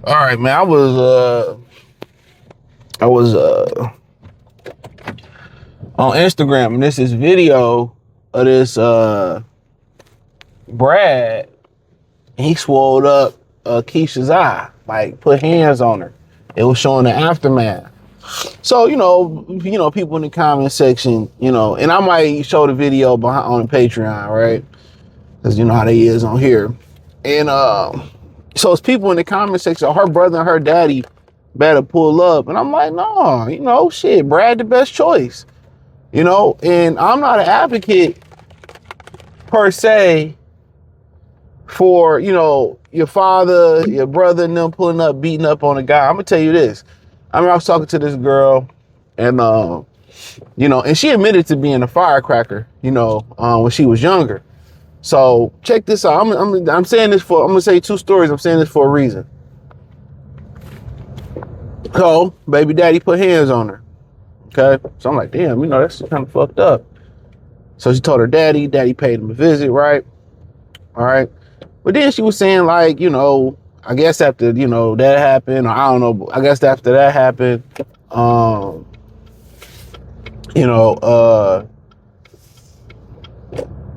All right, man. I was on Instagram, and this video of this Brad. He swelled up Keisha's eye, like put hands on her. It was showing the aftermath. So people in the comment section, and I might show the video behind on the Patreon, right? Because you know how they is on here, and so it's people in the comment section. Her brother and her daddy better pull up, and I'm like, no, shit, Brad the best choice, and I'm not an advocate per se for, your father, your brother, and them pulling up, beating up on a guy. I'm gonna tell you this. I was talking to this girl, and and she admitted to being a firecracker, when she was younger. So check this out. I'm saying this for. I'm gonna say two stories. I'm saying this for a reason. So baby daddy put hands on her. Okay, so I'm like, damn, that's kind of fucked up. So she told her daddy. Daddy paid him a visit, right? All right. But then she was saying, like, I guess after, that happened, or I don't know, I guess after that happened,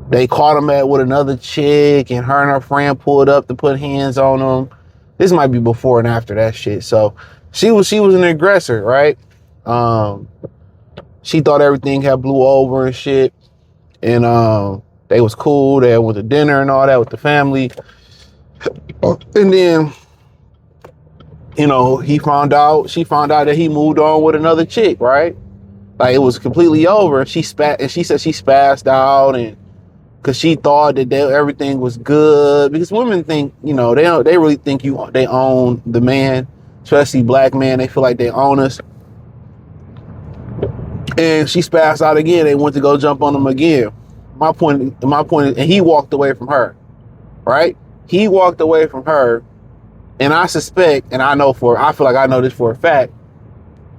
they caught him with another chick, and her friend pulled up to put hands on him. This might be before and after that shit. So she was an aggressor, right? She thought everything had blew over and shit. And they was cool. They went to dinner and all that with the family. And then, she found out that he moved on with another chick, right? Like, it was completely over. She said she spazzed out, and because she thought that everything was good. Because women think, they really think they own the man, especially black men. They feel like they own us. And she spazzed out again. They went to go jump on him again. My point is, and he walked away from her, right? He walked away from her, and I suspect, and I feel like I know this for a fact,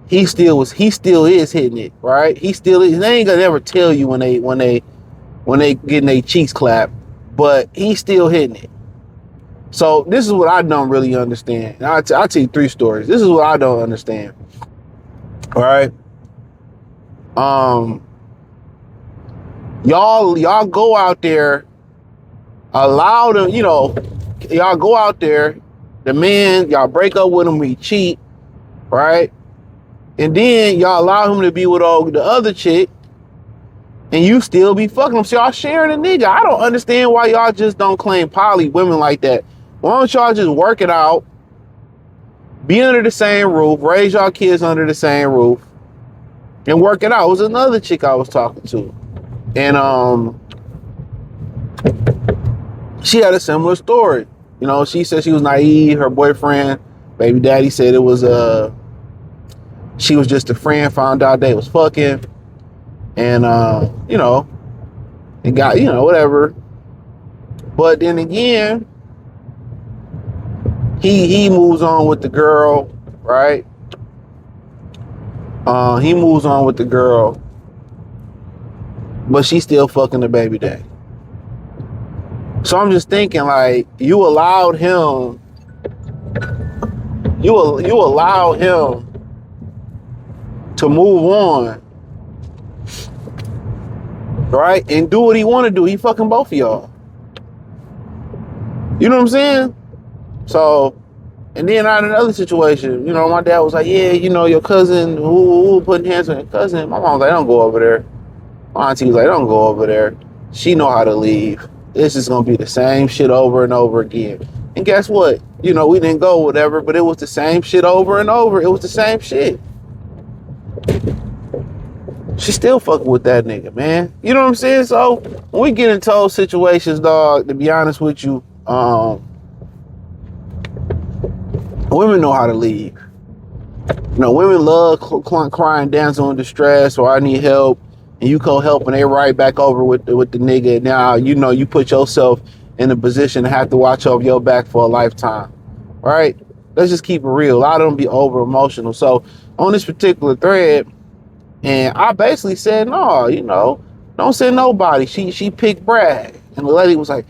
he still is hitting it, right? He still is. They ain't gonna never tell you when they getting their cheeks clapped, but he's still hitting it. So this is what I don't really understand. I'll tell you three stories. This is what I don't understand. All right. Y'all go out there, allow them, y'all go out there, the man, y'all break up with him, he cheat, right? And then y'all allow him to be with the other chick, and you still be fucking him. So y'all sharing a nigga. I don't understand why y'all just don't claim poly women like that. Why don't y'all just work it out, be under the same roof, raise y'all kids under the same roof, and work it out? It was another chick I was talking to, and she had a similar story. She said she was naive. Her boyfriend, baby daddy, said it was she was just a friend. Found out they was fucking, and it got whatever. But then again, he moves on with the girl, right? He moves on with the girl, but she's still fucking the baby daddy. So I'm just thinking, like, you allowed him to move on, right? And do what he want to do. He fucking both of y'all. You know what I'm saying? So, and then out in another situation, my dad was like, yeah, your cousin, who putting hands on your cousin? My mom was like, don't go over there. My auntie was like, don't go over there. She know how to leave. This is going to be the same shit over and over again. And guess what? We didn't go whatever, but it was the same shit over and over. It was the same shit. She still fucking with that nigga, man. You know what I'm saying? So when we get into those situations, dog, to be honest with you, women know how to leave. Women love crying, dancing in distress, or I need help, and you go help, and they right back over with the nigga. Now you put yourself in a position to have to watch over your back for a lifetime, right? Let's just keep it real. A lot of them be over emotional. So on this particular thread, and I basically said, no, don't send nobody. She picked Brad, and the lady was like,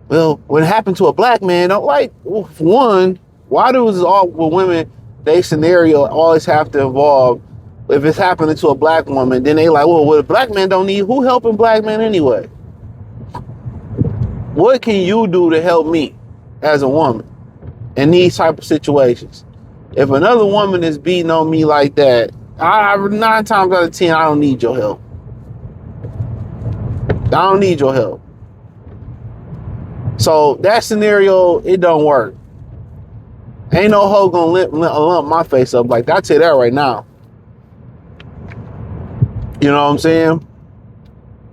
well, what happened to a black man? Don't like, one, Why does all with women, they scenario always have to involve, if it's happening to a black woman, then they like, well, a black man don't need, who helping black men anyway? What can you do to help me as a woman in these type of situations? If another woman is beating on me like that, 9 times out of 10, I don't need your help. I don't need your help. So that scenario, it don't work. Ain't no hoe gonna lump my face up like that. I tell you that right now. You know what I'm saying?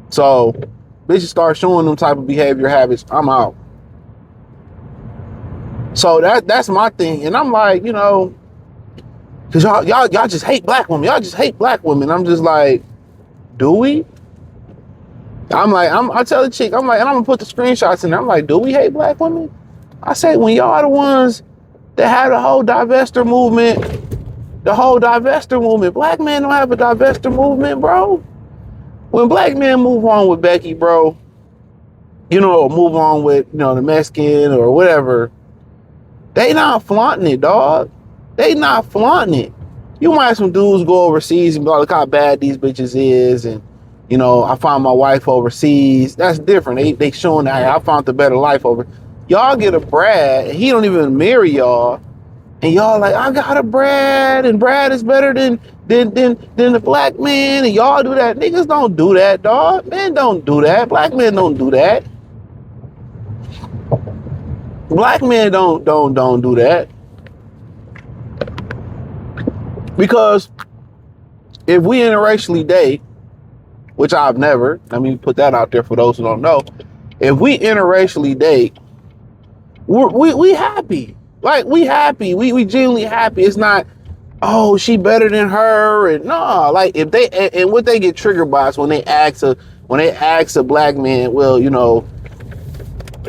So bitches start showing them type of behavior habits, I'm out. So that's my thing. And I'm like, you know, cause y'all just hate black women. Y'all just hate black women. I'm just like, do we? I tell the chick, I'm like, and I'm gonna put the screenshots in there. I'm like, do we hate black women? I say, when y'all are the ones that had the whole divestor movement, black men don't have a divestor movement, bro. When black men move on with Becky, bro, you know, move on with, you know, the Mexican or whatever, they not flaunting it, dog. They not flaunting it. You might have some dudes go overseas and be like, look how bad these bitches is, and you know, I found my wife overseas. That's different. They showing that, hey, I found the better life over. Y'all get a Brad, and he don't even marry y'all, and y'all like, I got a Brad, and Brad is better than the black man, and y'all do that. Niggas don't do that, dog. Men don't do that. Black men don't do that. Black men don't do that. Because if we interracially date, which I've never, let me put that out there for those who don't know. If we interracially date, we happy. Like, we happy. We genuinely happy. It's not, oh, she better than her. And no, like, if they, and what they get triggered by is when they ask a black man, well, you know,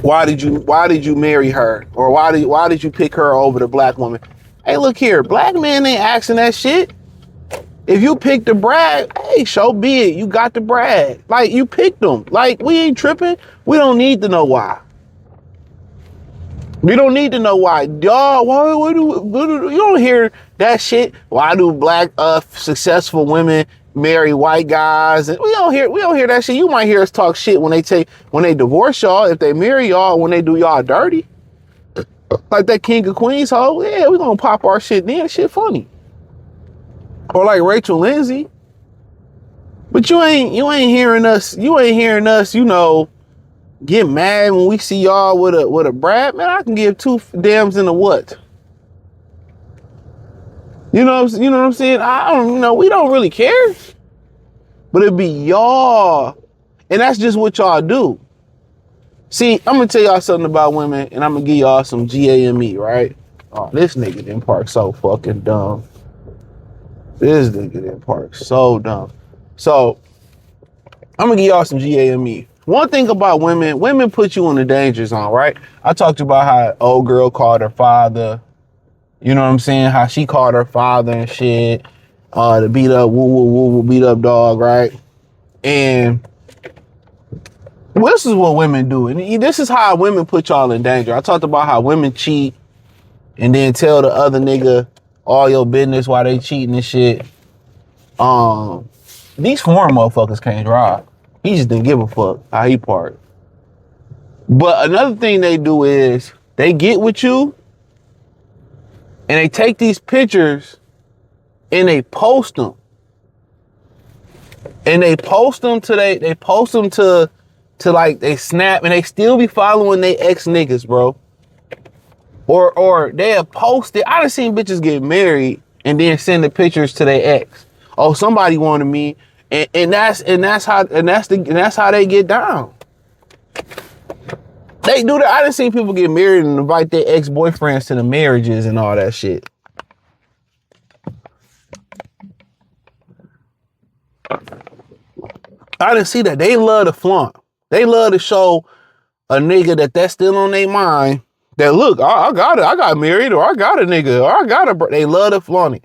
why did you marry her? Or why did you pick her over the black woman? Hey, look here, black men ain't asking that shit. If you picked the Brad, hey, so be it. You got the Brad. Like, you picked them. Like, we ain't tripping. We don't need to know why. We don't need to know why. Y'all, why do you don't hear that shit? Why do black successful women marry white guys? And we don't hear that shit. You might hear us talk shit when they divorce y'all, if they marry y'all, when they do y'all dirty. Like that King of Queens hoe. Yeah, we gonna pop our shit then. Shit funny. Or like Rachel Lindsay. But you ain't hearing us, you know, get mad when we see y'all with a Brad. Man, I can give two damns in a what? You know what I'm saying? I don't, you know, we don't really care. But it'd be y'all. And that's just what y'all do. See, I'm gonna tell y'all something about women, and I'm gonna give y'all some GAME, right? Oh, this nigga didn't park so fucking dumb. This nigga didn't park so dumb. So, I'm gonna give y'all some GAME. One thing about women put you in the danger zone, right? I talked about how old girl called her father. You know what I'm saying? How she called her father and shit. To beat up, beat up dog, right? And well, this is what women do. And this is how women put y'all in danger. I talked about how women cheat and then tell the other nigga all your business while they cheating and shit. These foreign motherfuckers can't drive. He just didn't give a fuck how he parked. But another thing they do is they get with you and they take these pictures and they post them. And they post them to like they snap, and they still be following they ex niggas, bro. Or they have posted. I done seen bitches get married and then send the pictures to their ex. Oh, somebody wanted me, and that's how they get down. They do that. I done seen people get married and invite their ex-boyfriends to the marriages and all that shit. I didn't see that. They love to flaunt. They love to show a nigga that's still on their mind. That look, I got married, or I got a nigga, or I got a. They love to flaunt it.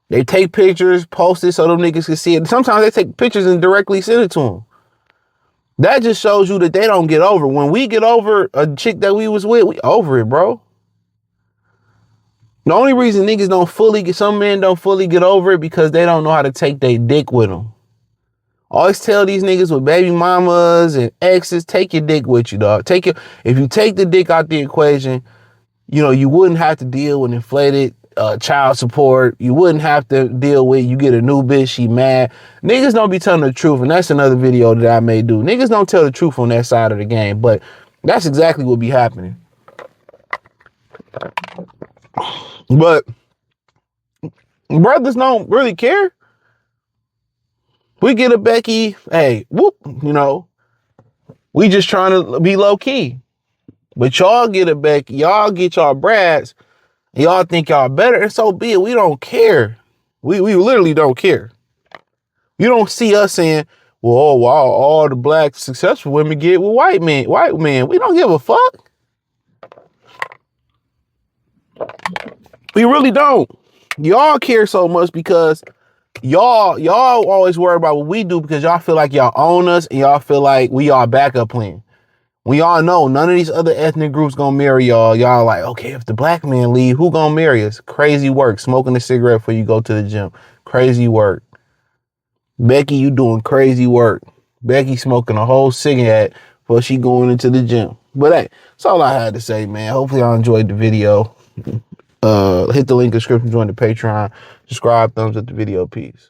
They take pictures, post it so them niggas can see it. Sometimes they take pictures and directly send it to them. That just shows you that they don't get over. When we get over a chick that we was with, we over it, bro. The only reason niggas don't fully get, some men don't fully get over it because they don't know how to take their dick with them. Always tell these niggas with baby mamas and exes, take your dick with you, dog. If you take the dick out the equation, you know, you wouldn't have to deal with inflated child support. You wouldn't have to deal with, you get a new bitch, she mad. Niggas don't be telling the truth, and that's another video that I may do. Niggas don't tell the truth on that side of the game, but that's exactly what be happening. But brothers don't really care. We get a Becky, hey, whoop, you know, we just trying to be low key. But y'all get a Becky, y'all get y'all brads, y'all think y'all better, and so be it. We don't care. We literally don't care. You don't see us saying, well, oh, wow, all the black successful women get with white men. We don't give a fuck. We really don't. Y'all care so much because y'all always worry about what we do because y'all feel like y'all own us and y'all feel like we y'all backup plan. We all know none of these other ethnic groups gonna marry y'all. Y'all like, okay, if the black man leave, who gonna marry us? Crazy work. Smoking a cigarette before you go to the gym. Crazy work. Becky, you doing crazy work. Becky smoking a whole cigarette before she going into the gym. But hey, that's all I had to say, man. Hopefully y'all enjoyed the video. Hit the link in the description, join the Patreon, subscribe, thumbs up the video, peace.